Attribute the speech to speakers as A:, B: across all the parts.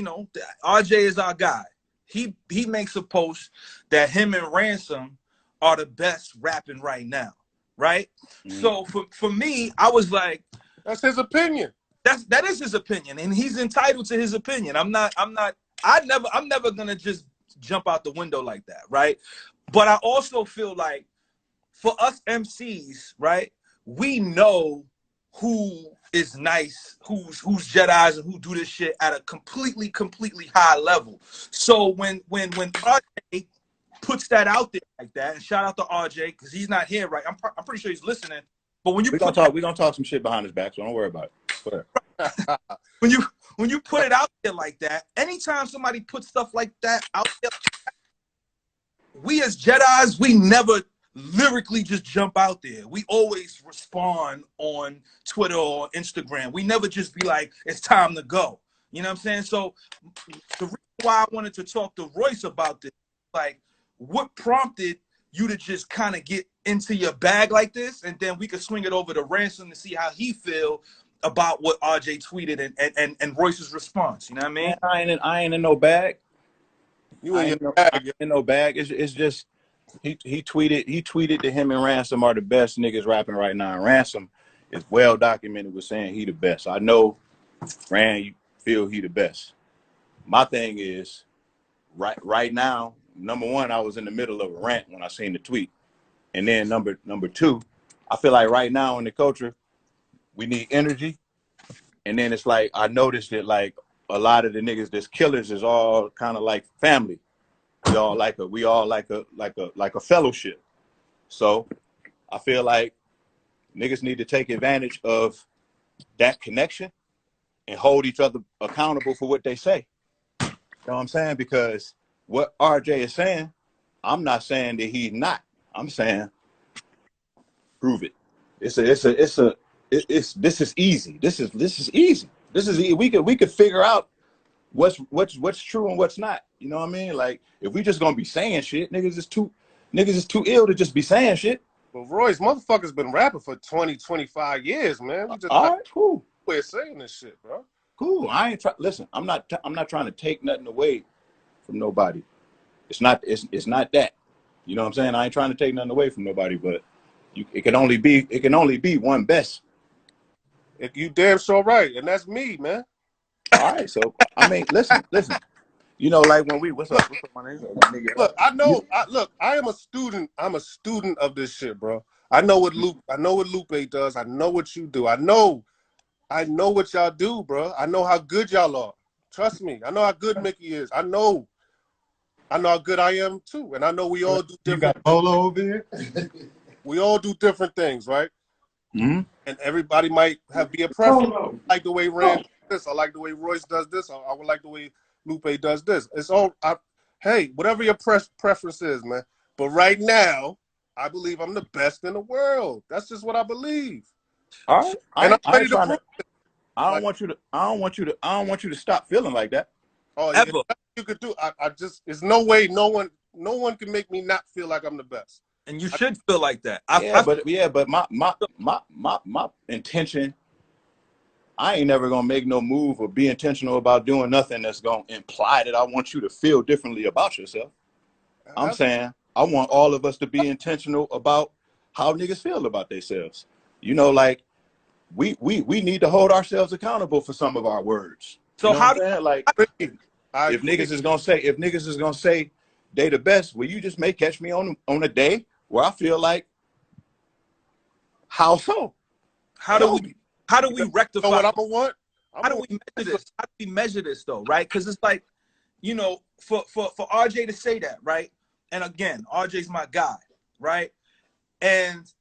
A: RJ is our guy. He makes a post that him and Ransom are the best rapping right now, right? So for me, I was like,
B: that's his opinion.
A: That is his opinion, and he's entitled to his opinion. I'm never gonna just jump out the window like that, right? But I also feel like for us MCs, right, we know who is nice, who's Jedi's and who do this shit at a completely high level. So when RJ puts that out there like that, and shout out to RJ because he's not here, right? I'm pretty sure he's listening. But when you
C: we're gonna talk some shit behind his back, so don't worry about it.
A: when you put it out there like that, anytime somebody puts stuff like that out there, we as Jedi's, we never lyrically just jump out there. We always respond on Twitter or Instagram. We never just be like, it's time to go. You know what I'm saying? So the reason why I wanted to talk to Royce about this, like, what prompted you to just kind of get into your bag like this, and then we could swing it over to Ransom to see how he feel about what RJ tweeted and Royce's response. You know what I mean?
C: Man, I ain't in no bag.
B: You in your bag.
C: I ain't in no bag. It's just he tweeted that him and Ransom are the best niggas rapping right now. And Ransom is well documented with saying he the best. I know Ran, you feel he the best. My thing is right now, number one, I was in the middle of a rant when I seen the tweet. And then number two, I feel like right now in the culture, we need energy. And then it's like I noticed that like a lot of the niggas that's killers is all kind of like family. We all like a fellowship. So I feel like niggas need to take advantage of that connection and hold each other accountable for what they say. You know what I'm saying? Because what RJ is saying, I'm not saying that he's not. I'm saying prove it. This is easy. This is easy. We could figure out what's true and what's not. You know what I mean? Like if we just gonna be saying shit, niggas is too ill to just be saying shit.
B: Well, Royce, motherfuckers been rapping for 20, 25 years, man. We just
C: all right, cool.
B: We're saying this shit, bro.
C: Cool. I ain't listen. I'm not trying to take nothing away from nobody. It's not that. You know what I'm saying? I ain't trying to take nothing away from nobody, but it can only be one best.
B: You damn sure right, and that's me, man.
C: All right, so I mean, listen. You know, like when we what's up my name?
B: Look, I am a student. I'm a student of this shit, bro. I know what Lupe does. I know what you do. I know what y'all do, bro. I know how good y'all are. Trust me. I know how good Mickey is. I know how good I am too. And I know we all do different.
D: You got Polo over here?
B: We all do different things, right?
C: Mm-hmm.
B: And everybody might be a preference. I like the way Rand does this. I like the way Royce does this. I would like the way Lupe does this. It's all, hey, whatever your preference is, man. But right now, I believe I'm the best in the world. That's just what I believe.
C: All right.
B: And I'm ready to prove it.
C: I don't want you to stop feeling like that.
B: Oh, yeah, you could do. I just, there's no way no one can make me not feel like I'm the best.
A: And you should feel like that.
C: But my intention, I ain't never gonna make no move or be intentional about doing nothing that's gonna imply that I want you to feel differently about yourself. I'm saying I want all of us to be intentional about how niggas feel about themselves. You know, like we need to hold ourselves accountable for some of our words.
A: So
C: you know
A: how
C: what I'm saying? Like if niggas is gonna say they the best, well, you just may catch me on a day where I feel like, how so?
A: How do we rectify?
B: You know what I'm gonna want?
A: How do we measure this? How do we measure this though, right? Because it's like, you know, for RJ to say that, right? And again, RJ's my guy, right? And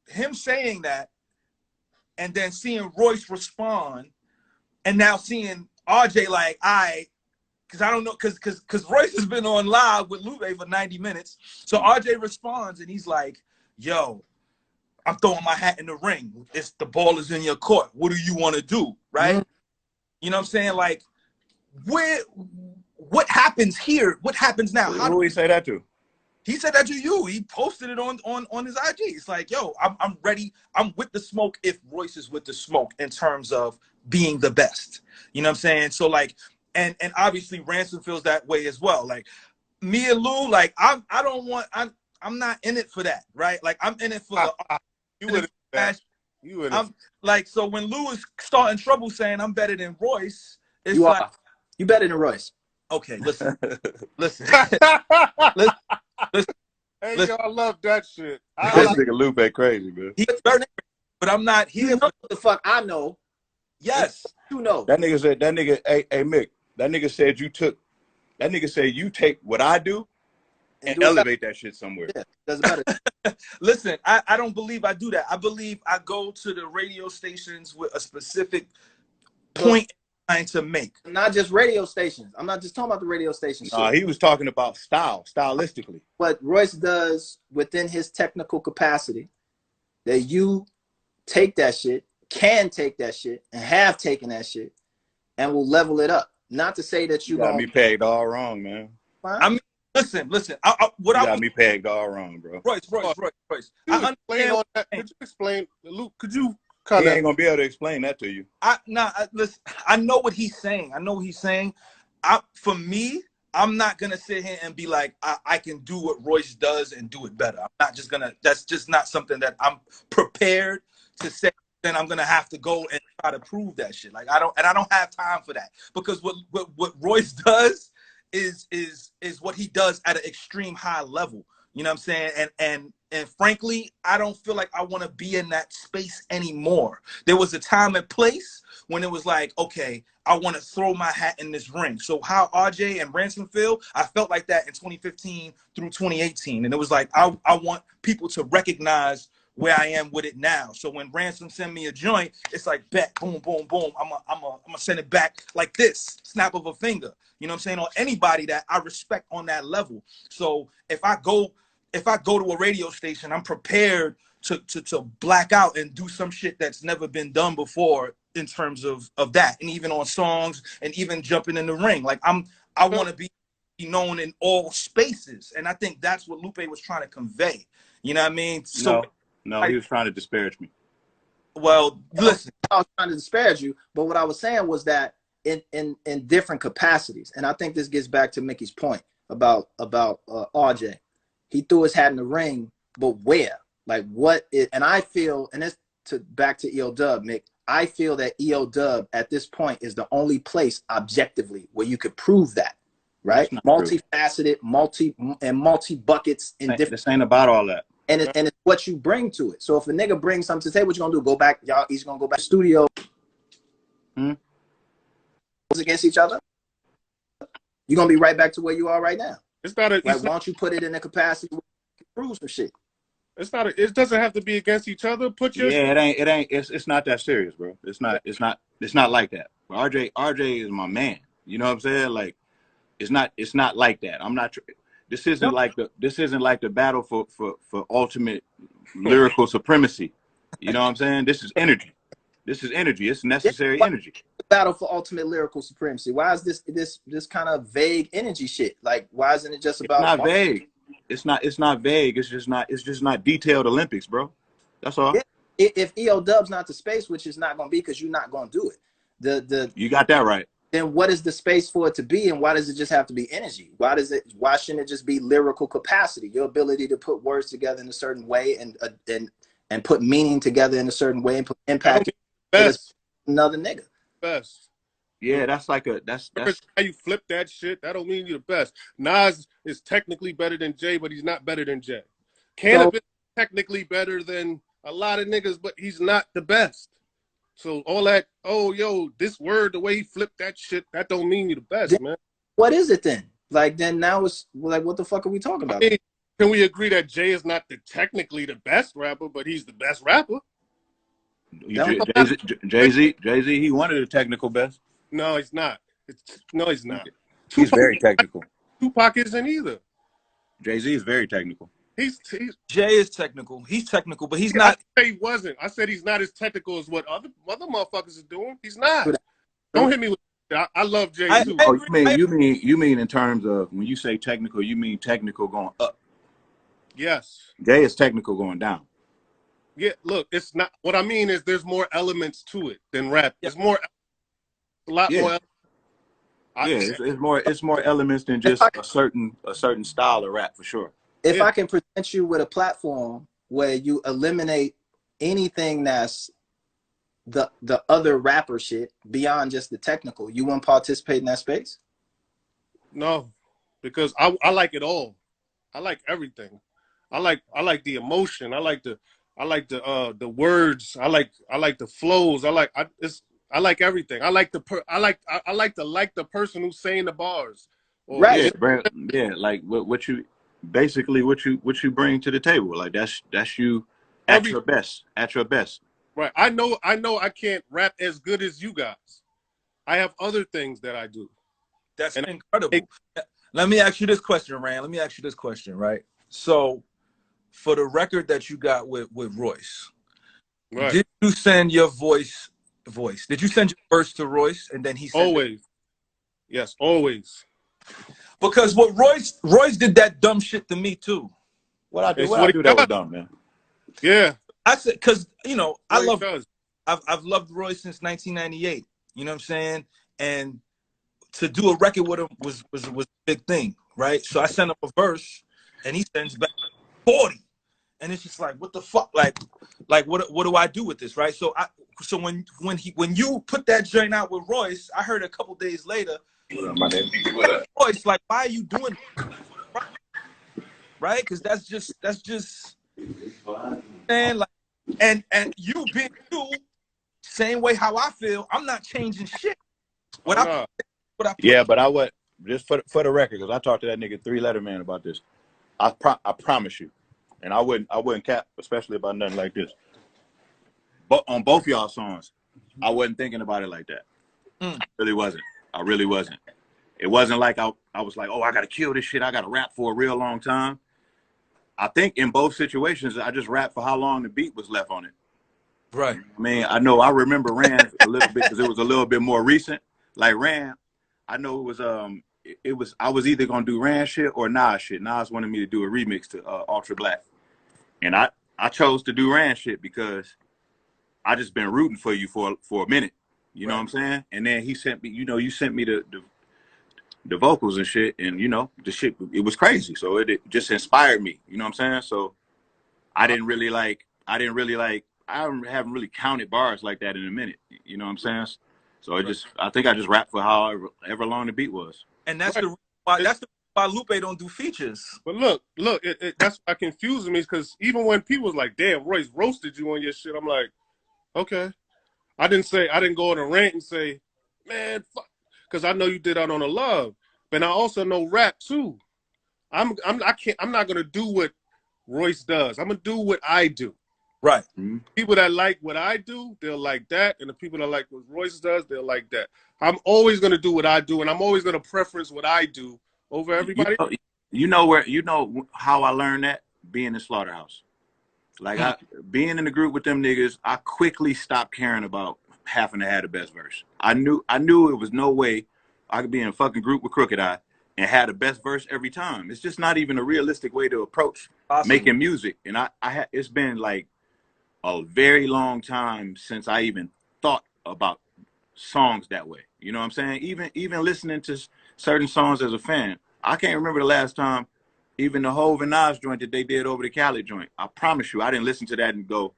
A: him saying that, and then seeing Royce respond, and now seeing RJ like, because I don't know, because Royce has been on live with Lupe for 90 minutes. So RJ responds and he's like, yo, I'm throwing my hat in the ring. It's the ball is in your court. What do you want to do? Right? Mm-hmm. You know what I'm saying? Like, what happens here? What happens now?
C: Who do we say that to?
A: He said that to you. He posted it on his IG. It's like, yo, I'm ready. I'm with the smoke if Royce is with the smoke in terms of being the best. You know what I'm saying? So like, and obviously Ransom feels that way as well. Like me and Lou, like I'm not in it for that, right? Like I'm in it for the
B: you would that. You would.
A: I'm like, so when Lou is starting trouble saying I'm better than Royce, it's
D: you
A: like
D: are. You better than Royce.
A: Okay, listen. listen.
B: Hey, yo, I love that shit.
C: This nigga Lupe crazy, man.
A: He's better, but I'm not here.
D: You know what the fuck I know.
A: Yes.
D: You know.
C: That nigga said, hey Mick, that nigga said you take what I do and elevate that shit somewhere.
D: Yeah, doesn't matter.
A: Listen, I don't believe I do that. I believe I go to the radio stations with a specific point trying to make.
D: Not just radio stations. I'm not just talking about the radio station shit.
C: He was talking about stylistically.
D: What Royce does within his technical capacity, that you take that shit, can take that shit, and have taken that shit, and will level it up. Not to say that you
C: got me pegged all wrong, man.
A: I mean, listen.
C: You got me pegged all wrong, bro.
A: Royce.
B: I explain on that. Could you explain, Luke? Could you
C: He ain't gonna be able to explain that to you.
A: Listen, I know what he's saying. For me, I'm not gonna sit here and be like, I can do what Royce does and do it better. I'm not just gonna. That's just not something that I'm prepared to say. Then I'm gonna have to go and try to prove that shit. Like I don't have time for that, because what Royce does is what he does at an extreme high level. You know what I'm saying? And frankly, I don't feel like I want to be in that space anymore. There was a time and place when it was like, okay, I want to throw my hat in this ring. So how RJ and Ransom feel, I felt like that in 2015 through 2018. And it was like, I want people to recognize where I am with it now. So when Ransom send me a joint, it's like, bet, boom, boom, boom. I'm gonna send it back like this, snap of a finger. You know what I'm saying? Or anybody that I respect on that level. So if I go to a radio station, I'm prepared to black out and do some shit that's never been done before in terms of that. And even on songs and even jumping in the ring. Like I want to be known in all spaces. And I think that's what Lupe was trying to convey. You know what I mean? So
C: No, he was trying to disparage me.
A: Well, listen.
D: I was trying to disparage you, but what I was saying was that in different capacities. And I think this gets back to Mickey's point about RJ. He threw his hat in the ring, but where? Like what is, and I feel, and it's back to EO Dub, Mick, I feel that EO Dub at this point is the only place objectively where you could prove that, right? Multifaceted, multi buckets in different.
C: This ain't about all that.
D: And it's what you bring to it. So if a nigga brings something to say, what you gonna do? Go back, y'all, he's gonna go back to the studio. Against each other, you're gonna be right back to where you are right now.
B: It's not a.
D: Like, why don't you put it in a capacity where you can prove some shit?
B: It's not. It doesn't have to be against each other. Put your.
C: Yeah, it ain't. It's not that serious, bro. It's not like that. RJ is my man. You know what I'm saying? Like, it's not like that. I'm not. This isn't like the battle for ultimate lyrical supremacy. You know what I'm saying? This is energy. It's necessary energy.
D: The battle for ultimate lyrical supremacy. Why is this kind of vague energy shit? Like, why isn't it just about?
C: It's not vague. It's not vague. It's just not detailed Olympics, bro. That's all.
D: Yeah. If EO Dub's not the space, which is not going to be because you're not going to do it.
C: You got that right.
D: Then what is the space for it to be, and why does it just have to be energy? Why shouldn't it just be lyrical capacity? Your ability to put words together in a certain way and put meaning together in a certain way and put impact.
B: Best.
D: Another nigga.
B: Best.
C: Yeah, that's
B: how you flip that shit. That don't mean you're the best. Nas is technically better than Jay, but he's not better than Jay. Cannabis is technically better than a lot of niggas, but he's not the best. So all that, this word, the way he flipped that shit, that don't mean you're the best,
D: then,
B: man.
D: What is it then? Like, then now it's like, what the fuck are we talking about?
B: I mean, can we agree that Jay is not technically the best rapper, but he's the best rapper?
C: Jay-Z, he wanted the technical best.
B: No, he's not. He's not.
C: He's very technical.
B: Tupac isn't either.
C: Jay-Z is very technical.
A: Jay is technical. He's technical, but he's not.
B: I said he wasn't. I said he's not as technical as what other motherfuckers are doing. He's not. Don't hit me with that. I love Jay too.
C: You mean in terms of when you say technical, you mean technical going up?
B: Yes.
C: Jay is technical going down.
B: Yeah, look, it's not. What I mean is there's more elements to it than rap. There's more. A lot more.
C: Yeah, it's more elements than
D: If
C: just a certain style of rap for sure.
D: if
B: Yeah.
D: I can present you with a platform where you eliminate anything that's the other rapper shit beyond just the technical, you won't participate in that space?
B: No, because I like it all. I like everything. I like the emotion. I like the words. I like the flows. I like everything. I like the person who's saying the bars. Or
C: Yeah,
D: Right.
C: bro. Yeah, like what you basically what you bring to the table. Like that's you at
B: every
C: your best. At your best.
B: right. I know I can't rap as good as you guys. I have other things that I do.
A: That's
B: And
A: incredible. Let me ask you this question, Rand. Let me ask you this question, right? So, for the record that you got with Royce,
B: right.
A: did you send your voice? Did you send your verse to Royce and then he sent it?
B: Always. Yes, always.
A: Because what Royce did that dumb shit to me too.
B: It's
C: What I
B: what
C: do
B: he
C: that was
B: does.
C: dumb, man.
B: Yeah,
A: I said, because I
B: what he
A: love,
B: does.
A: I've loved Royce since 1998. You know what I'm saying? And to do a record with him was a big thing, right? So I sent him a verse, and he sends back 40, and it's just like, what the fuck? Like what do I do with this, right? So when you put that joint out with Royce, I heard a couple days later,
C: What up, my nigga? What up?
A: Royce, like, why are you doing that? Right? Because that's just and like and you being you, same way how I feel. I'm not changing shit.
B: Oh
A: What I
B: no.
A: what I put.
C: Yeah, but I would just for the record, because I talked to that nigga 3 Letter Man about this. I promise you, and I wouldn't cap, especially about nothing like this. But on both y'all songs, I wasn't thinking about it like that.
A: Mm.
C: Really wasn't. I really wasn't. It wasn't like I was like, oh, I gotta kill this shit. I gotta rap for a real long time. I think in both situations, I just rapped for how long the beat was left on it.
A: Right.
C: Man, I remember Ran a little bit because it was a little bit more recent. Like Ran, I know it was I was either gonna do Ran shit or Nas shit. Nas wanted me to do a remix to Ultra Black, and I chose to do Ran shit because I just been rooting for you for a minute. You know what I'm saying? And then he sent me, you sent me the vocals and shit, and the shit, it was crazy. So it just inspired me. You know what I'm saying? So I haven't really counted bars like that in a minute. You know what I'm saying? So I think I just rapped for however long the beat was.
A: And that's
B: Right.
A: the why Lupe don't do features.
B: But look, that's what confusing me because even when people was like, damn, Royce roasted you on your shit, I'm like, okay. I didn't go on a rant and say, man, fuck, because I know you did that on a love. But I also know rap too. I'm not gonna do what Royce does. I'm gonna do what I do.
A: Right.
C: Mm-hmm.
B: People that like what I do, they'll like that, and the people that like what Royce does, they'll like that. I'm always gonna do what I do, and I'm always gonna preference what I do over everybody.
C: You know how I learned that? Being in Slaughterhouse. Like being in the group with them niggas, I quickly stopped caring about having to have the best verse. I knew it was no way I could be in a fucking group with Crooked Eye and have the best verse every time. It's just not even a realistic way to approach making music. And it's been like a very long time since I even thought about songs that way. You know what I'm saying? Even listening to certain songs as a fan, I can't remember the last time. Even the Hove and Nas joint that they did over the Khaled joint, I promise you, I didn't listen to that and go,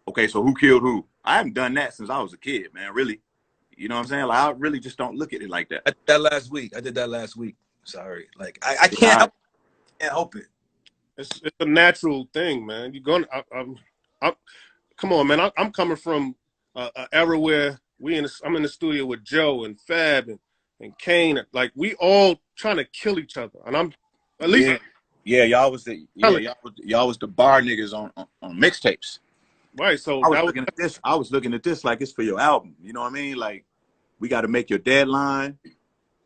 C: okay, so who killed who? I haven't done that since I was a kid, man, really. You know what I'm saying? Like, I really just don't look at it like that.
A: I did that last week. Sorry. Like, I can't help it.
B: It's a natural thing, man. You're gonna. I'm come on, man. I'm coming from an era where I'm in the studio with Joe and Fab and Kane. Like we all trying to kill each other, and I'm at least
C: y'all was the bar niggas on mixtapes.
B: right. So
C: I was looking at this like it's for your album. You know what I mean? Like we got to make your deadline.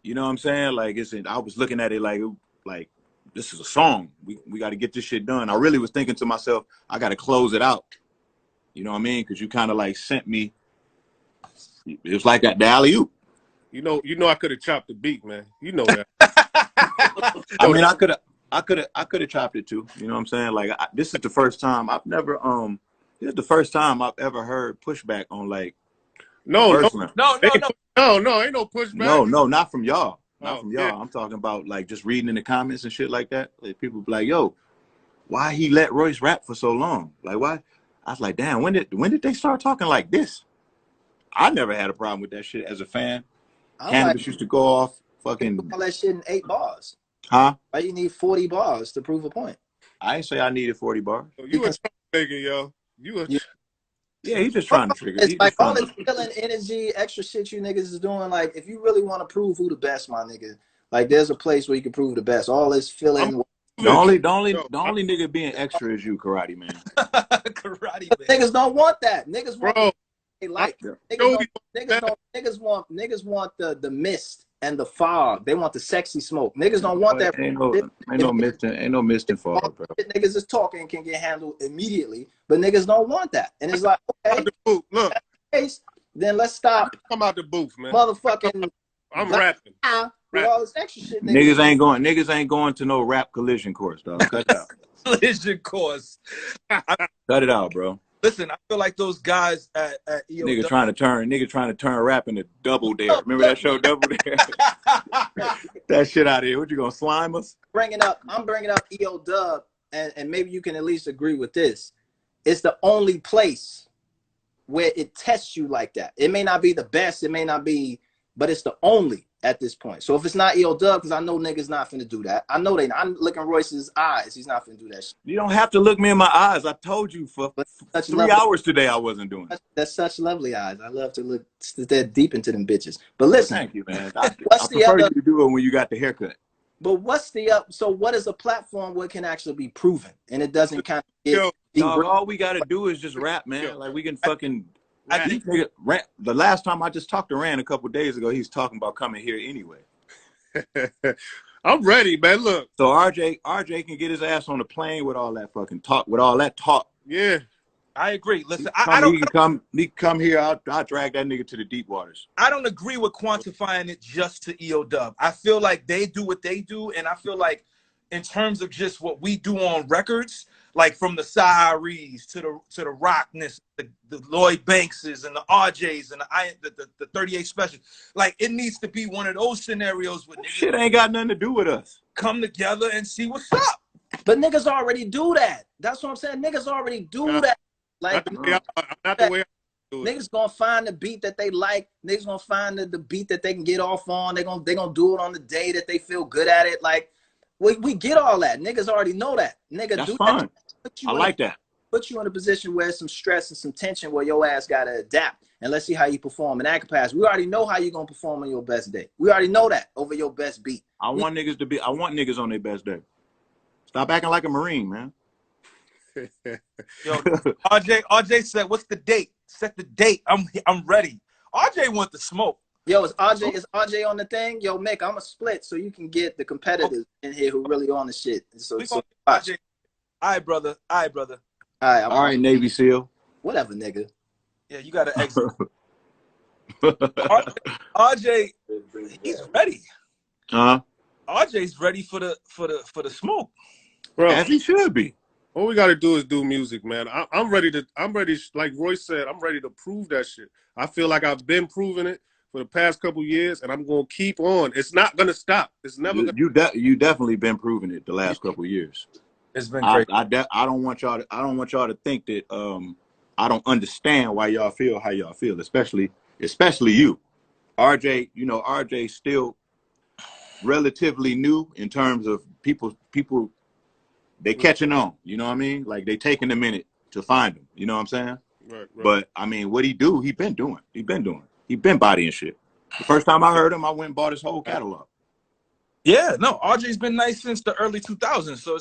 C: You know what I'm saying? Like I was looking at it like this is a song. We got to get this shit done. I really was thinking to myself, I got to close it out. You know what I mean? Because you kind of like sent me. It was like that the alley-oop.
B: you know, I could have chopped the beat, man. You know that.
C: I mean, I could have chopped it too. You know what I'm saying? Like this is the first time This is the first time I've ever heard pushback on like
B: No,
C: verse length.
A: No.
B: No, ain't no pushback.
C: No, not from y'all. Not from y'all.
B: Yeah.
C: I'm talking about like just reading in the comments and shit like that. Like, people be like, yo, why he let Royce rap for so long? Like, why? I was like, damn, when did they start talking like this? I never had a problem with that shit as a fan. Cannabis used to go off fucking
D: all that shit in 8 bars.
C: Huh?
D: Why you need 40 bars to prove a point?
C: I ain't say I needed 40 bars.
B: You a nigga, yo.
C: Yeah, he's just trying to trigger.
D: It's like all this feeling energy, extra shit you niggas is doing. Like, if you really want to prove who the best, my nigga, like there's a place where you can prove the best. All this feeling.
C: The only nigga being extra is you, Karate Man.
A: Karate Man.
D: Niggas don't want that. Niggas want
B: Bro,
D: they like. Niggas want the mist and the fog. They want the sexy smoke. Niggas don't want that.
C: Ain't no mist and fog, bro.
D: Niggas is talking can get handled immediately, but niggas don't want that. And it's like, okay,
B: look,
D: then let's stop.
B: Come out the booth, man.
D: Motherfucking,
B: I'm rapping.
D: With all this extra shit.
C: Niggas ain't going to no rap collision course, dog. Cut it out.
A: Collision course.
C: Cut it out, bro.
A: Listen, I feel like those guys at EO.
C: Nigga trying to turn rap into Double Dare. Remember that show, Double Dare? That shit out of here. What, you gonna slime us?
D: I'm bringing up EO Dub, and maybe you can at least agree with this. It's the only place where it tests you like that. It may not be the best, it may not be, but it's the only at this point. So if it's not EO Dub, because I know niggas not finna do that. I know I'm looking Royce's eyes. He's not finna do that shit.
C: You don't have to look me in my eyes. I told you for 3 hours today I wasn't doing it.
D: That's such lovely eyes. I love to look that deep into them bitches. But listen.
C: Thank you, man. I prefer you to do it when you got the haircut.
D: But what is a platform where it can actually be proven and it doesn't kind of get
C: all we gotta do is just rap, man. Like we can fucking rap. The last time I just talked to Rand a couple of days ago, he's talking about coming here anyway.
B: I'm ready, man. Look.
C: So RJ can get his ass on the plane with all that fucking talk, with all that talk.
B: Yeah.
A: I agree. Listen,
C: He can come here. I'll drag that nigga to the deep waters.
A: I don't agree with quantifying it just to EO Dub. I feel like they do what they do, and I feel like in terms of just what we do on records, like from the Saharis to the Rockness, the Lloyd Bankses and the RJs and the 38 Special, like it needs to be one of those scenarios where
C: shit ain't got nothing to do with us.
A: Come together and see what's up.
D: But niggas already do that. That's what I'm saying. Niggas already do that. Like
B: not the way I do it.
D: Niggas gonna find the beat that they like. Niggas gonna find the beat that they can get off on. They gonna do it on the day that they feel good at it. Like we get all that. Niggas already know that. Nigga,
C: that's
D: do
C: fine.
D: That.
C: I like that.
D: Put you in a position where some stress and some tension where your ass gotta adapt. And let's see how you perform in that capacity. We already know how you're gonna perform on your best day. We already know that over your best beat.
C: I want niggas on their best day. Stop acting like a Marine, man.
A: Yo, RJ said, "What's the date? Set the date. I'm ready." RJ want the smoke.
D: Yo, is RJ on the thing? Yo, Mick, I'm a split so you can get the competitors in here who really on the shit. So
A: RJ. All right, brother.
D: All right,
C: Navy SEAL.
D: Whatever, nigga.
A: Yeah, you gotta exit. RJ, he's ready. RJ's ready for the smoke,
B: bro.
C: As he should be.
B: All we gotta do is do music, man. I'm ready, like Royce said, I'm ready to prove that shit. I feel like I've been proving it for the past couple years, and I'm gonna keep on. It's not gonna stop. It's never gonna.
C: You definitely been proving it the last couple years.
A: It's been great.
C: I don't want y'all to think that I don't understand why y'all feel how y'all feel, especially you. RJ, RJ's still relatively new in terms of people they catching on, you know what I mean? Like they taking a minute to find him, you know what I'm saying?
B: Right.
C: But I mean, what he been doing. He been bodying shit. The first time I heard him, I went and bought his whole catalog.
A: Yeah, no, RJ's been nice since the early 2000s. So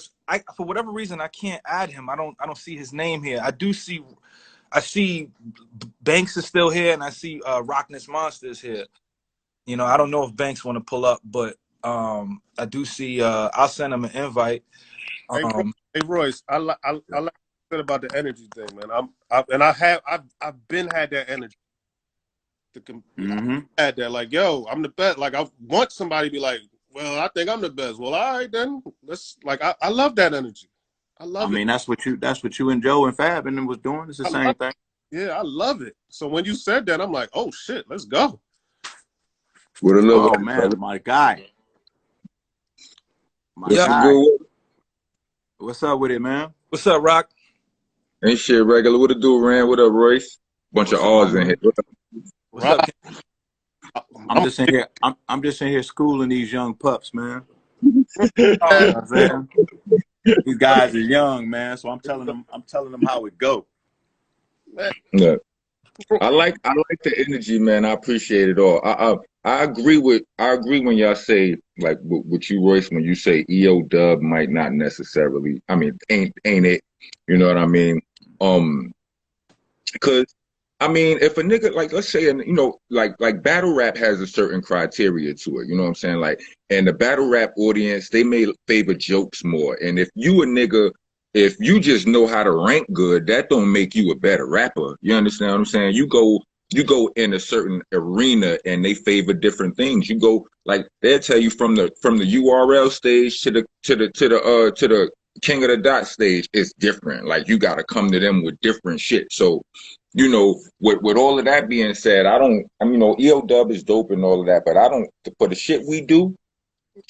A: for whatever reason, I can't add him. I don't see his name here. I see Banks is still here, and I see Rockness Monsters here. You know, I don't know if Banks want to pull up, but I do see. I'll send him an invite.
B: Hey Royce, I like about the energy thing, man. I've been had that energy. Had that, like, yo, I'm the best. Like, I want somebody to be like, well, I think I'm the best. Well, all right, then let's. Like, I love that energy. I mean,
C: that's what you and Joe and Fab and them was doing. It's the same thing.
B: Yeah, I love it. So when you said that, I'm like, oh shit, let's go.
E: With a little
C: Oh man, my guy. My
E: what's the
C: guy.
E: good with?
C: What's up with it, man?
A: What's up, Rock?
E: Ain't shit regular. What it do, Rand? What up, Royce? Bunch of
C: What's up, my
E: R's in here.
C: man?
A: What's up, Ken?
C: I'm just in here. I'm just in here schooling these young pups, man.
A: Oh,
C: You know what I'm saying? These guys are young, man. So I'm telling them how it go.
E: Yeah. I like the energy, man. I appreciate it all. I agree when y'all say like with you, Royce, when you say EO Dub might not necessarily. I mean, ain't it? You know what I mean? Because I mean, if a nigga like let's say, you know, like battle rap has a certain criteria to it. You know what I'm saying? Like, and the battle rap audience, they may favor jokes more. And if you a nigga, if you just know how to rank good, that don't make you a better rapper. You understand what I'm saying? You go in a certain arena and they favor different things. You go like they'll tell you from the URL stage to the King of the Dot stage, it's different. Like you got to come to them with different shit. So, you know, with all of that being said, I mean, you know, EO Dub is dope and all of that, but I don't, for the shit we do,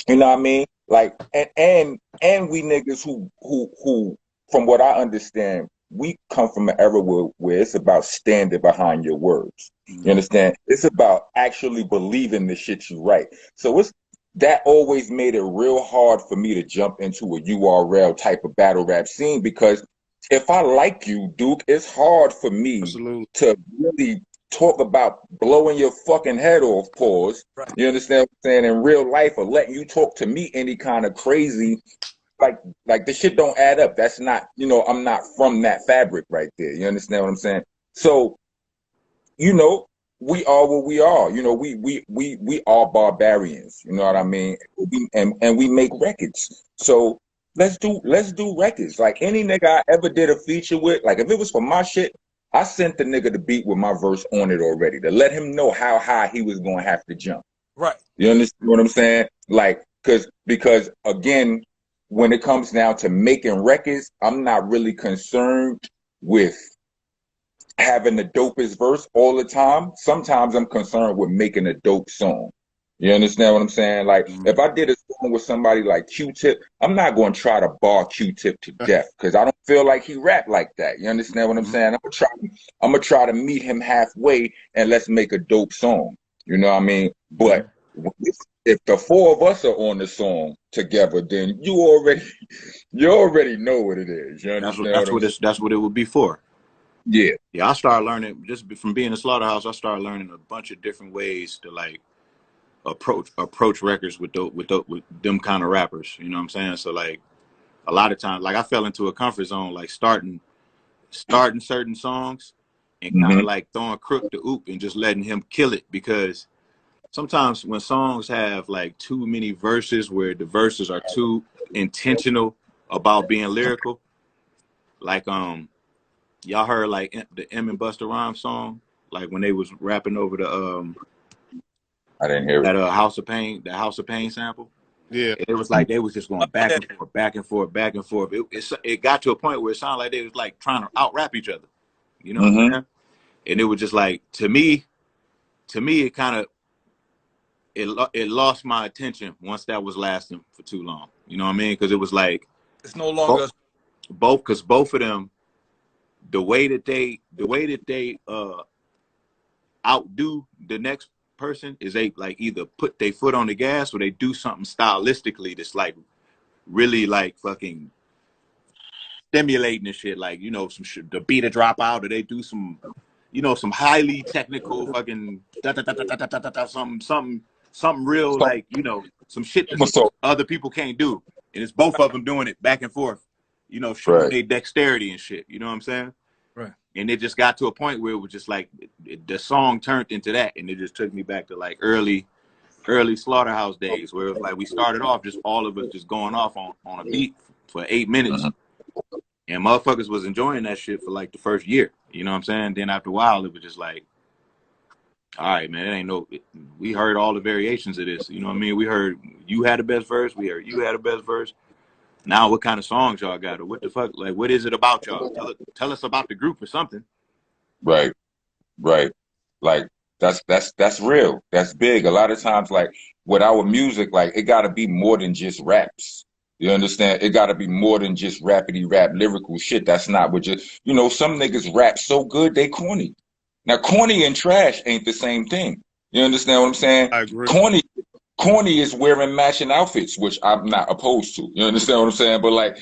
E: you know what I mean? Like, and we niggas who, from what I understand, we come from an era where it's about standing behind your words. You understand? It's about actually believing the shit you write. So that always made it real hard for me to jump into a URL type of battle rap scene because if I like you, Duke, it's hard for me
B: Absolutely.
E: to really talk about blowing your fucking head off, pause.
A: right.
E: You understand what I'm saying? In real life, or letting you talk to me any kind of crazy, like the shit don't add up. That's not, you know, I'm not from that fabric right there. You understand what I'm saying? So, you know, we are what we are. You know, we are barbarians. You know what I mean? And we make records. So let's do records. Like any nigga I ever did a feature with, like if it was for my shit, I sent the nigga the beat with my verse on it already to let him know how high he was gonna have to jump.
A: Right.
E: You understand what I'm saying? Like, because again, when it comes down to making records, I'm not really concerned with having the dopest verse all the time. Sometimes I'm concerned with making a dope song. You understand what I'm saying? Like, if I did a song with somebody like Q-Tip, I'm not going to try to bar Q-Tip to death because I don't feel like he rap like that. You understand what I'm saying? I'm gonna try to meet him halfway and let's make a dope song. You know what I mean? But if the four of us are on the song together, then you already know what it is. You understand?
C: That's what it would be for.
E: Yeah.
C: Yeah, I started learning just from being in Slaughterhouse. I started learning a bunch of different ways to like approach records with them kind of rappers. You know what I'm saying? So like a lot of times, like I fell into a comfort zone, like starting certain songs and kind of like throwing Crook to Oop and just letting him kill it because sometimes when songs have like too many verses where the verses are too intentional about being lyrical, like y'all heard like the M and Busta Rhymes song, like when they was rapping over the
E: I didn't hear
C: that
E: it.
C: House of Pain, the House of Pain sample.
B: Yeah.
C: It was like they was just going back and forth, back and forth, back and forth. It got to a point where it sounded like they was like trying to out rap each other. You know what I'm saying? And it was just like to me, it kind of it lost my attention once that was lasting for too long. You know what I mean? Because it was like
A: It's no longer
C: both of them, the way that they outdo the next person is they like either put their foot on the gas or they do something stylistically that's like really like fucking stimulating and shit. Like, you know, some shit, the beat a drop out or they do some, you know, some highly technical fucking something real, like, you know, some shit that other people can't do. And it's both of them doing it back and forth, you know, showing their dexterity and shit. You know what I'm saying?
A: right.
C: And it just got to a point where it was just like the song turned into that, and it just took me back to like early Slaughterhouse days, where it was like we started off just all of us just going off on a beat for 8 minutes, and motherfuckers was enjoying that shit for like the first year. You know what I'm saying? Then after a while, it was just like, all right, man, it ain't no. We heard all the variations of this. You know what I mean? We heard you had the best verse. We heard you had the best verse. Now, what kind of songs y'all got, or what the fuck? Like, what is it about y'all? Tell us about the group or something.
E: Right. Like That's real. That's big. A lot of times, like with our music, like it got to be more than just raps. You understand? It got to be more than just rapidy rap lyrical shit. That's not what just, some niggas rap so good they corny. Now, corny and trash ain't the same thing. You understand what I'm saying?
B: I agree.
E: Corny is wearing matching outfits, which I'm not opposed to. You understand what I'm saying? But like,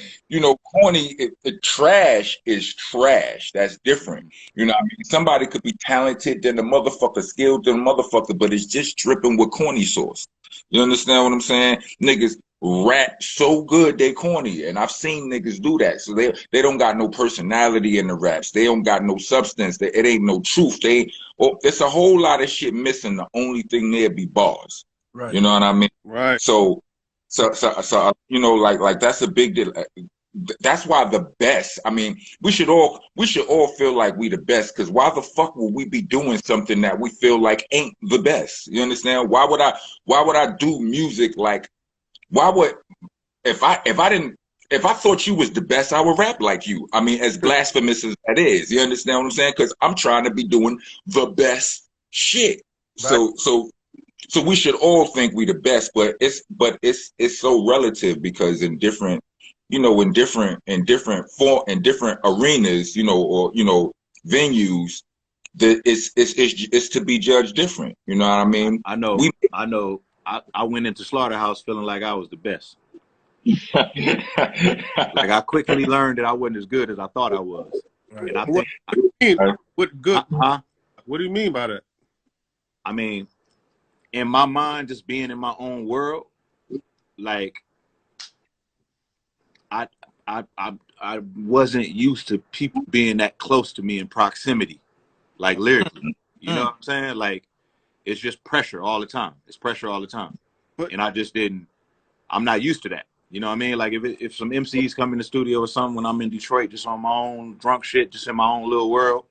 E: corny, trash is trash. That's different. You know what I mean? Somebody could be talented than the motherfucker, skilled than the motherfucker, but it's just dripping with corny sauce. You understand what I'm saying? Niggas rap so good they corny, and I've seen niggas do that. So they don't got no personality in the raps. They don't got no substance. It ain't no truth. It's a whole lot of shit missing. The only thing there be bars.
A: Right.
E: You know what I mean?
B: Right.
E: So like that's a big deal. That's why the best. I mean, we should all feel like we the best, because why the fuck would we be doing something that we feel like ain't the best? You understand? Why would I do music like? Why would if I thought you was the best, I would rap like you. I mean, as blasphemous as that is, you understand what I'm saying? Because I'm trying to be doing the best shit. Right. So we should all think we the best, but it's so relative, because in different arenas, or venues, that it's to be judged different. You know what I mean?
C: I know. I went into Slaughterhouse feeling like I was the best. Like I quickly learned that I wasn't as good as I thought I was. Right. And I think
B: what do you mean? What good? What do you mean by that?
C: I mean, in my mind, just being in my own world, like I wasn't used to people being that close to me in proximity, like lyrically. You know what I'm saying? Like it's just pressure all the time. It's pressure all the time, and I'm not used to that. You know what I mean? Like if some MCs come in the studio or something when I'm in Detroit, just on my own drunk shit, just in my own little world,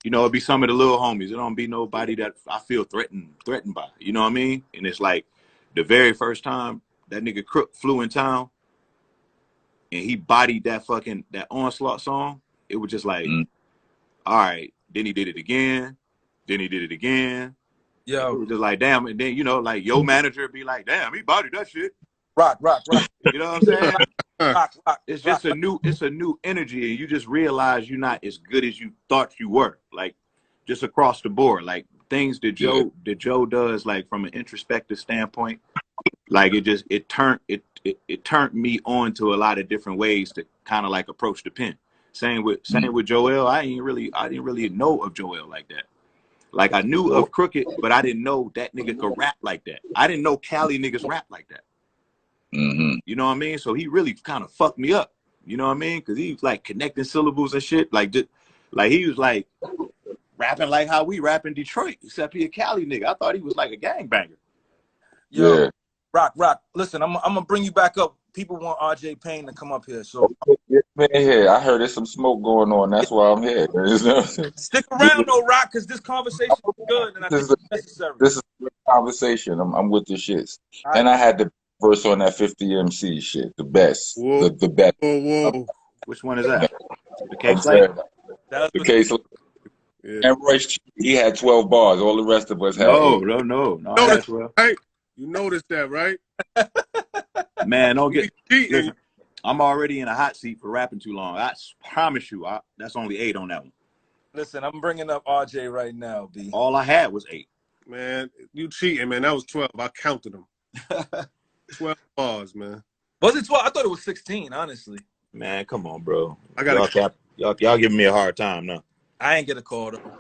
C: it'd be some of the little homies. It don't be nobody that I feel threatened by. You know what I mean? And it's like the very first time that nigga Crook flew in town and he bodied that Onslaught song, it was just like, all right. Then he did it again. Then he did it again. Yo, it was just like, damn. And then, like your manager be like, damn, he bodied that shit.
A: Rock.
C: You know what I'm saying? rock. It's just a new energy, and you just realize you're not as good as you thought you were. Like just across the board, like things that Joe does, like from an introspective standpoint, like it turned me on to a lot of different ways to kind of like approach the pen. Same with Joel. I didn't really know of Joel like that. Like I knew of Crooked, but I didn't know that nigga could rap like that. I didn't know Cali niggas rap like that.
E: Mm-hmm.
C: You know what I mean? So he really kind of fucked me up. You know what I mean? Because he was like connecting syllables and shit. Like he was like rapping like how we rap in Detroit, except he a Cali nigga. I thought he was like a gangbanger.
A: Yo, Rock. Listen, I'm gonna bring you back up. People want RJ Payne to come up here, so
E: man, here I heard there's some smoke going on. That's why I'm here.
A: Stick around, though, Rock, because this conversation is good, and I think it's necessary.
E: This is a conversation. I'm with the shits, and I had the verse on that 50 MC shit. The best, the best.
B: Whoa.
C: Which one is that? The case like
E: the case. Yeah. And Royce, he had 12 bars. All the rest of us had.
C: No.
B: Right? You noticed that, right?
C: Man, don't get. Listen, I'm already in a hot seat for rapping too long. I promise you, that's only 8 on that one.
A: Listen, I'm bringing up RJ right now, B.
C: All I had was 8.
B: Man, you cheating, man. That was 12. I counted them. 12 bars, man.
A: Was it 12? I thought it was 16, honestly.
C: Man, come on, bro.
B: I got
C: y'all giving me a hard time now.
A: I ain't get a call though.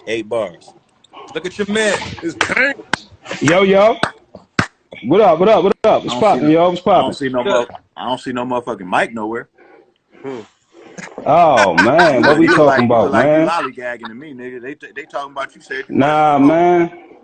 C: 8 bars.
A: Look at your man.
B: It's pain.
F: Yo. What up? What's poppin', yo? What's poppin'?
C: I don't see no motherfucking mic nowhere.
F: Oh man, what we talking about, man?
C: Like you lollygagging to me, nigga. They talking about you. Said
F: nah, man.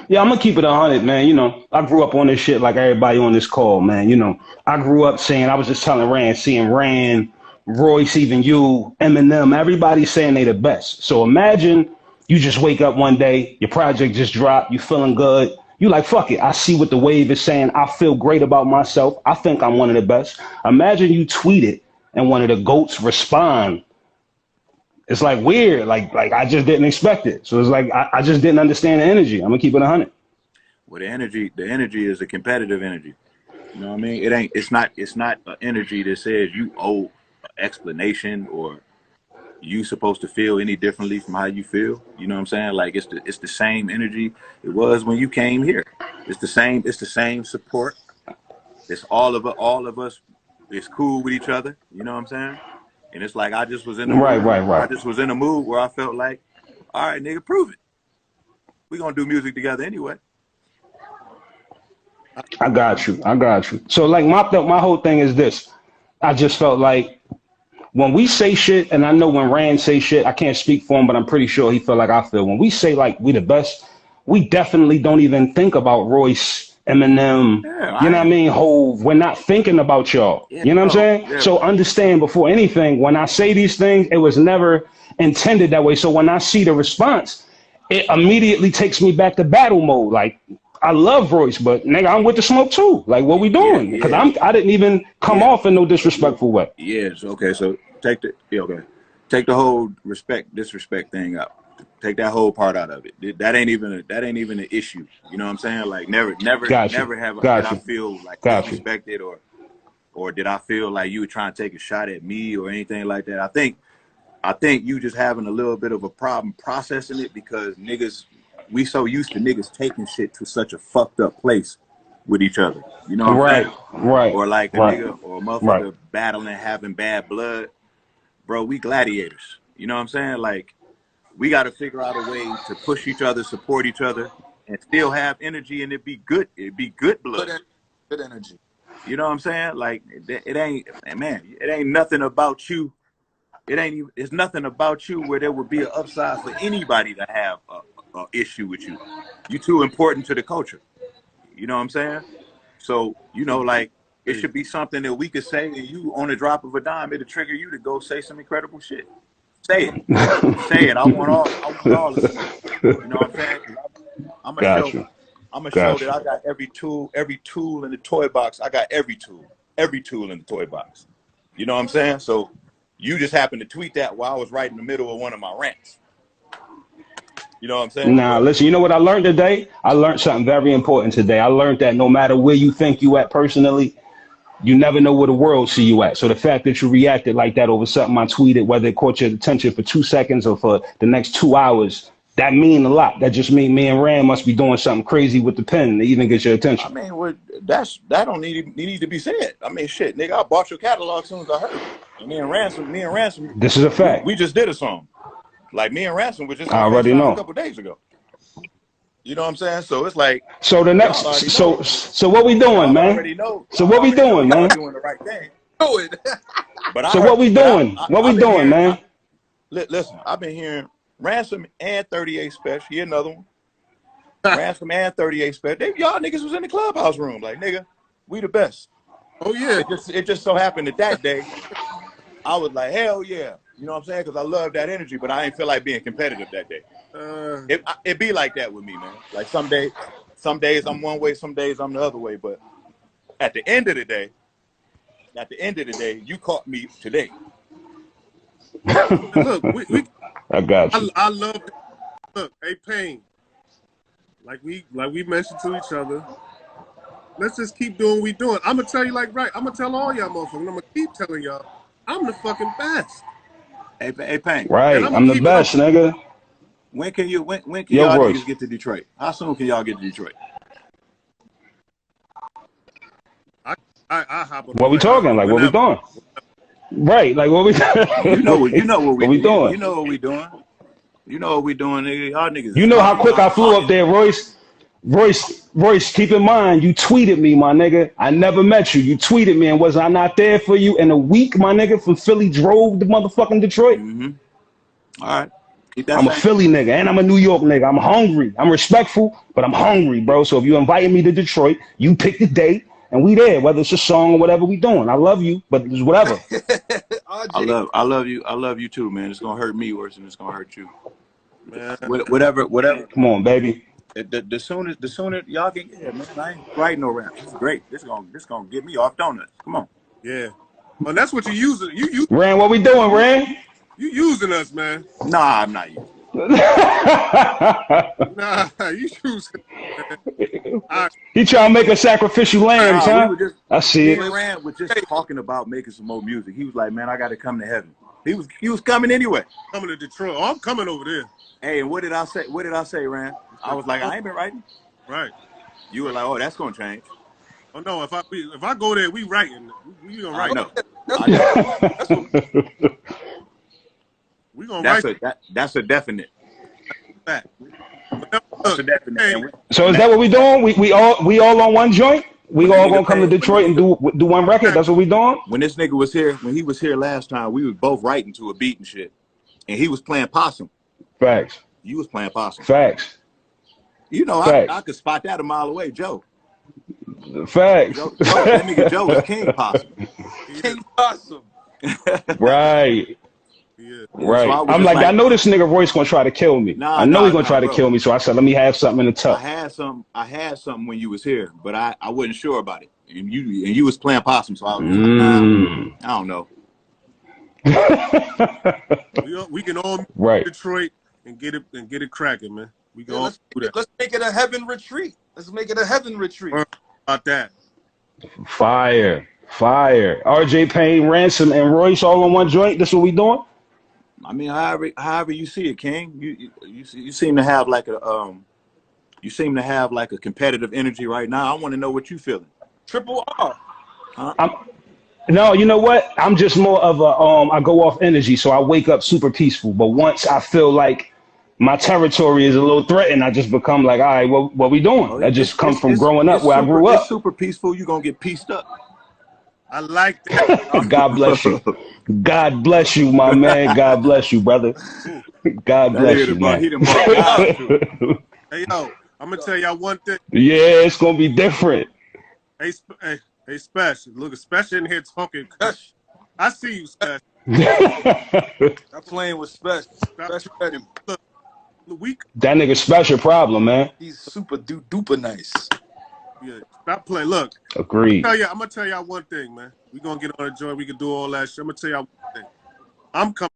F: Yeah, I'm gonna keep it 100, man. I grew up on this shit like everybody on this call, man. I grew up saying, I was just telling Rand, seeing Rand, Royce, even you, Eminem, everybody saying they the best. So imagine you just wake up one day, your project just dropped, you feeling good. You like, fuck it. I see what the wave is saying. I feel great about myself. I think I'm one of the best. Imagine you tweet it and one of the GOATs respond it's like weird. Like I just didn't expect it. So it's like I just didn't understand the energy. I'm gonna keep it 100.
C: Well, the energy is a competitive energy. You know what I mean? It's not an energy that says you owe an explanation or you supposed to feel any differently from how you feel. You know what I'm saying? Like it's the same energy it was when you came here. It's the same support. It's all of us is cool with each other. You know what I'm saying? And it's like I just was in the
F: Right,
C: mood.
F: right,
C: I
F: right.
C: just was in a mood where I felt like, all right, nigga, prove it. We're gonna do music together anyway.
F: I got you. I got you. So like my whole thing is this. I just felt like when we say shit, and I know when Rand say shit, I can't speak for him, but I'm pretty sure he feel like I feel. When we say like we the best, we definitely don't even think about Royce, Eminem,
C: Yeah,
F: you know what I mean? Hove. We're not thinking about y'all.
C: yeah,
F: You know what I'm
C: bro.
F: saying?
C: Yeah,
F: So understand before anything, when I say these things, it was never intended that way. So when I see the response, it immediately takes me back to battle mode. Like I love Royce, but nigga, I'm with the smoke too. Like what we
C: yeah,
F: doing? Because
C: yeah,
F: I didn't even come
C: yeah.
F: off in no disrespectful way.
C: Yes. Okay. So take the whole disrespect thing out. Take that whole part out of it. That ain't even an issue. You know what I'm saying? Like never
F: Got you.
C: did
F: Got
C: I
F: you.
C: feel like
F: Got you.
C: disrespected or did I feel like you were trying to take a shot at me or anything like that. I think you just having a little bit of a problem processing it because we so used to niggas taking shit to such a fucked up place with each other. You know what I'm
F: Right.
C: saying?
F: Right.
C: Or like a
F: Right.
C: nigga or a
F: Right.
C: motherfucker battling, having bad blood. Bro, we gladiators. You know what I'm saying? Like, we got to figure out a way to push each other, support each other, and still have energy and it be good. It be good blood.
A: Good energy.
C: You know what I'm saying? Like, it ain't, man, it ain't nothing about you. It's nothing about you where there would be an upside for anybody to have a issue with you. You too important to the culture. You know what I'm saying? So, like, it should be something that we could say, and you, on the drop of a dime, it'll trigger you to go say some incredible shit. Say it. Say it. I want all the smoke. You know what I'm saying? 'Cause I'm gonna
F: Got
C: show
F: you.
C: that
F: Got you.
C: I got every tool in the toy box. I got every tool in the toy box. You know what I'm saying? So you just happened to tweet that while I was right in the middle of one of my rants. You know what I'm saying?
F: Now,
C: But
F: listen, you know what I learned today? I learned something very important today. I learned that no matter where you think you at personally, you never know where the world see you at. So the fact that you reacted like that over something I tweeted, whether it caught your attention for 2 seconds or for the next 2 hours, that mean a lot. That just mean me and Rand must be doing something crazy with the pen to even get your
C: I
F: attention.
C: mean, that don't need to be said. I mean, shit, nigga, I bought your catalog as soon as I heard it. And me and Ransom,
F: This is a fact.
C: we just did a song. Like me and Ransom was just
F: I
C: on
F: already
C: FaceTime a
F: know.
C: couple days ago. You know what I'm saying? So it's like
F: So the
C: y'all
F: next,
C: already know.
F: so what we doing,
C: Y'all
F: man?
C: already know.
F: So
C: Y'all
F: what we
C: already know
F: doing,
C: y'all
F: man?
C: doing the right thing.
A: Do it.
C: But
F: So what we doing? What we
C: I've been
F: doing,
C: hearing.
F: man?
C: Listen, I've been hearing Ransom and 38 Special. Here another one. Ransom and 38 Special. Y'all niggas was in the clubhouse room. Like, nigga, we the best.
B: Oh yeah.
C: It just so happened that day, I was like, hell yeah. You know what I'm saying? Because I love that energy, but I ain't feel like being competitive that day. It be like that with me, man. Like some days I'm one way, some days I'm the other way. But at the end of the day, you caught me today.
B: Look,
F: I got you.
B: I love it. Look, hey Payne, like we mentioned to each other, let's just keep doing what we doing. I'm gonna tell you like right. I'm gonna tell all y'all motherfuckers. I'm gonna keep telling y'all, I'm the fucking best.
C: Hey, Payne.
B: And
F: Right.
B: I'm gonna
F: I'm the
B: keep it on.
F: best, nigga.
C: When can
F: Yo,
C: y'all
F: Royce.
C: niggas get to Detroit? How soon can y'all get to Detroit?
B: I hop on a
F: What we
B: flight
F: talking? Like, what we
B: whenever.
F: doing? Right. Like, what we
C: You know what
F: what we doing?
C: you know what we doing. You know what we doing, nigga. Y'all niggas
F: You
C: is
F: know how
C: talking,
F: quick
C: y'all
F: I flew up
C: talking.
F: there, Royce. Royce, keep in mind, you tweeted me, my nigga. I never met you. You tweeted me, and was I not there for you in a week, my nigga, from Philly drove to motherfucking Detroit?
C: Mm-hmm. All right. Keep that
F: I'm a
C: same.
F: Philly nigga, and I'm a New York nigga. I'm hungry. I'm respectful, but I'm hungry, bro. So if you inviting me to Detroit, you pick the date, and we there, whether it's a song or whatever we doing. I love you, but it's whatever.
A: RJ.
C: I love you. I love you too, man. It's gonna hurt me worse than it's gonna hurt you.
B: Man,
C: Whatever.
F: Come on, baby.
C: The sooner y'all can get here, man. I ain't writing no raps. This is great. This gonna get me off donuts. Come on.
B: yeah. Oh, and that's what you use. You use
F: Ran, what we doing, Ran?
B: You using us, man.
C: Nah, I'm not using.
B: Nah, you using us, man.
F: He trying to make a sacrificial lambs,
C: Nah, we
F: huh?
C: were just
F: I see
C: me
F: it.
C: and Rand was just talking about making some more music. He was like, "Man, I got to come to heaven." He was coming anyway.
B: Coming to Detroit. Oh, I'm coming over there.
C: Hey, and what did I say? What did I say, Rand? I was like, I ain't been writing.
B: Right.
C: You were like, oh, that's gonna change.
B: Oh no, if I go there, we writing. We gonna write.
C: I know.
A: That's what
B: We gonna write
C: That's a definite.
B: that.
C: That's a definite.
B: Hey,
F: So is that what we doing? We all on one joint? We all gonna come to Detroit and do one record? That's what we doing?
C: When this nigga was here, when he was here last time, we was both writing to a beat and shit. And he was playing possum.
F: Facts.
C: You was playing possum.
F: Facts.
C: You know,
F: Facts.
C: I could spot that a mile away, Joe.
F: Facts.
C: Joe, that nigga Joe is King Possum.
A: King Possum.
F: Right.
B: yeah.
F: Right.
C: So
F: I'm like, I know this nigga Royce gonna try to kill me.
C: Nah,
F: I know he's gonna try to
C: bro.
F: kill me. So I said, let me have something in the tuck.
C: I had something when you was here, but I wasn't sure about it. And you was playing possum, so I was like, I don't know.
B: We can all meet
F: Right.
B: in Detroit and get it cracking, man. We can all
A: Let's
B: do that.
A: make it a heaven retreat. Let's make it a heaven retreat.
B: About that.
F: Fire. RJ Payne, Ransom, and Royce all on one joint. That's what we doing?
C: I mean, however you see it, King. You seem to have like a competitive energy right now. I want to know what you feeling.
A: Triple R.
F: No, you know what? I'm just more of a I go off energy, so I wake up super peaceful. But once I feel like my territory is a little threatened, I just become like, all right, what we doing? That just comes from growing up where I grew up.
C: It's super peaceful. You're gonna get pieced up.
B: I like that.
F: God bless you. God bless you, my man. God bless you, brother. God bless you, man.
C: He done brought God too.
B: Hey yo, I'm gonna tell y'all one thing.
F: Yeah, it's gonna be different.
B: Hey, Special. Look, Special in here talking. I see you, Special.
A: I'm playing with Special.
B: Look,
F: that nigga Special problem, man.
A: He's super duper nice.
B: Yeah, stop playing. Look,
F: Agreed.
B: I'm gonna tell y'all one thing, man. We gonna get on a joint. We can do all that shit. I'm gonna tell y'all one thing. I'm coming.